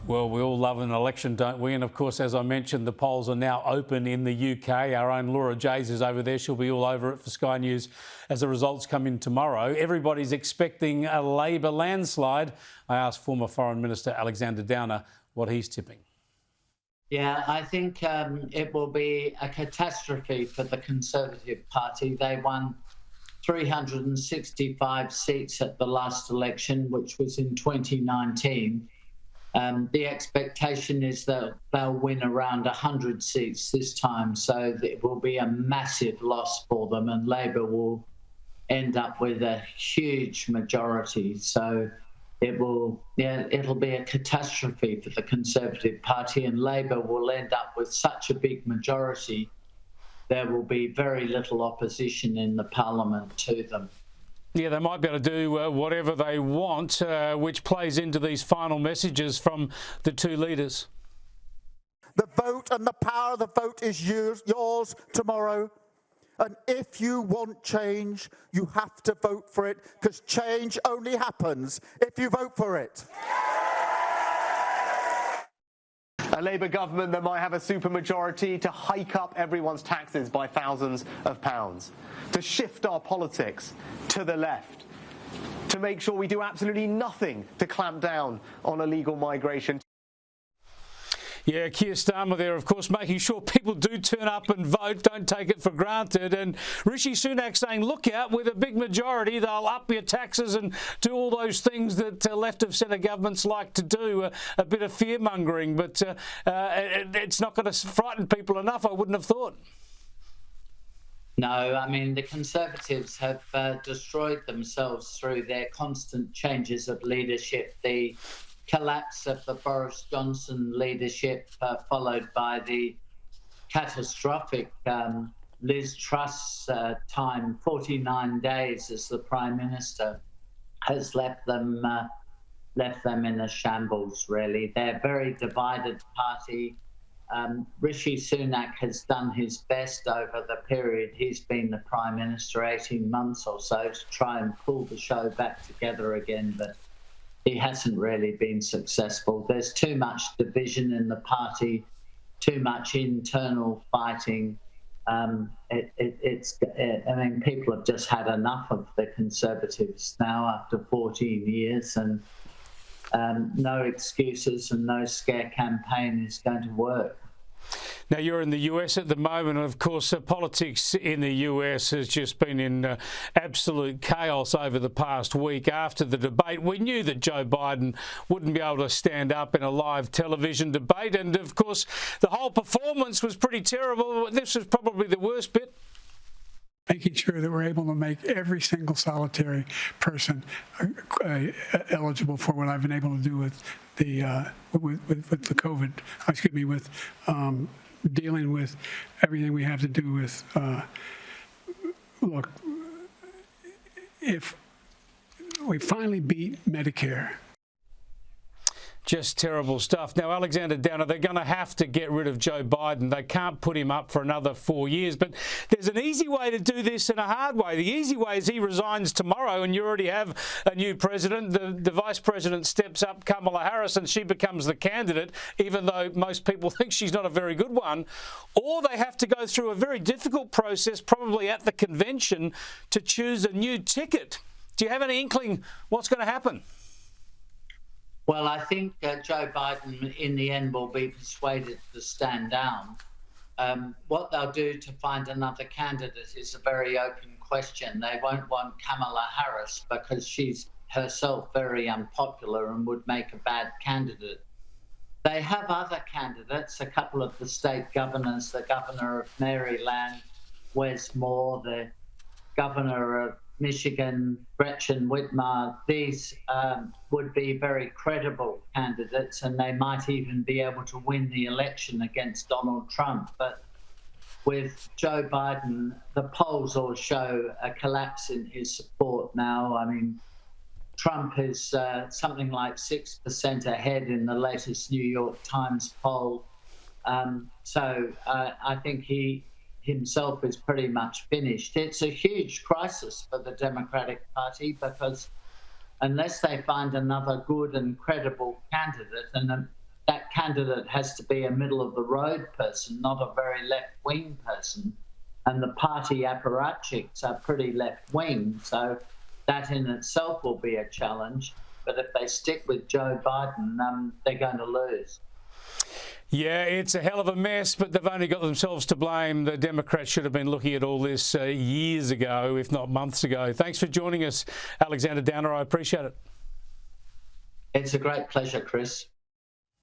Well, we all love an election, don't we? And of course, as I mentioned, the polls are now open in the UK. Our own Laura Jays is over there. She'll be all over it for Sky News as the results come in tomorrow. Everybody's expecting a Labor landslide. I asked former Foreign Minister Alexander Downer what he's tipping. Yeah, I think it will be a catastrophe for the Conservative Party. They won 365 seats at the last election, which was in 2019. The expectation is that they'll win around 100 seats this time, so it will be a massive loss for them, and Labor will end up with a huge majority. So it'll be a catastrophe for the Conservative Party, and Labor will end up with such a big majority, there will be very little opposition in the Parliament to them. Yeah, they might be able to do whatever they want, which plays into these final messages from the two leaders. The vote and the power of the vote is yours tomorrow. And if you want change, you have to vote for it, because change only happens if you vote for it. A Labour government that might have a supermajority to hike up everyone's taxes by thousands of pounds, to shift our politics to the left, to make sure we do absolutely nothing to clamp down on illegal migration. Yeah, Keir Starmer there, of course, making sure people do turn up and vote, don't take it for granted. And Rishi Sunak saying, look out, with a big majority, they'll up your taxes and do all those things that left of centre governments like to do, a bit of fear-mongering. But it's not going to frighten people enough, I wouldn't have thought. No, I mean, the Conservatives have destroyed themselves through their constant changes of leadership. The collapse of the Boris Johnson leadership, followed by the catastrophic Liz Truss time, 49 days as the Prime Minister, has left them in a shambles, really. They're a very divided party. Rishi Sunak has done his best over the period he's been the Prime Minister, 18 months or so, to try and pull the show back together again, but he hasn't really been successful. There's too much division in the party, too much internal fighting. I mean, people have just had enough of the Conservatives now after 14 years, and no excuses and no scare campaign is going to work. Now, you're in the US at the moment, and of course, politics in the US has just been in absolute chaos over the past week. After the debate, we knew that Joe Biden wouldn't be able to stand up in a live television debate, and of course, the whole performance was pretty terrible. This was probably the worst bit. Making sure that we're able to make every single solitary person eligible for what I've been able to do with the COVID. With dealing with everything we have to do with. Look, if we finally beat Medicare. Just terrible stuff. Now, Alexander Downer, they're going to have to get rid of Joe Biden. They can't put him up for another 4 years. But there's an easy way to do this and a hard way. The easy way is he resigns tomorrow and you already have a new president. The vice president steps up, Kamala Harris, and she becomes the candidate, even though most people think she's not a very good one. Or they have to go through a very difficult process, probably at the convention, to choose a new ticket. Do you have any inkling what's going to happen? Well, I think Joe Biden, in the end, will be persuaded to stand down. What they'll do to find another candidate is a very open question. They won't want Kamala Harris because she's herself very unpopular and would make a bad candidate. They have other candidates, a couple of the state governors, the governor of Maryland, Wes Moore, the governor of Michigan, Gretchen Whitmer. These would be very credible candidates, and they might even be able to win the election against Donald Trump. But with Joe Biden, the polls all show a collapse in his support now. I mean, Trump is something like 6% ahead in the latest New York Times poll. So I think he himself is pretty much finished. It's a huge crisis for the Democratic Party because unless they find another good and credible candidate, and candidate has to be a middle-of-the-road person, not a very left-wing person. And the party apparatchiks are pretty left-wing, so that in itself will be a challenge. But if they stick with Joe Biden, they're going to lose. Yeah, it's a hell of a mess, but they've only got themselves to blame. The Democrats should have been looking at all this years ago, if not months ago. Thanks for joining us, Alexander Downer. I appreciate it. It's a great pleasure, Chris.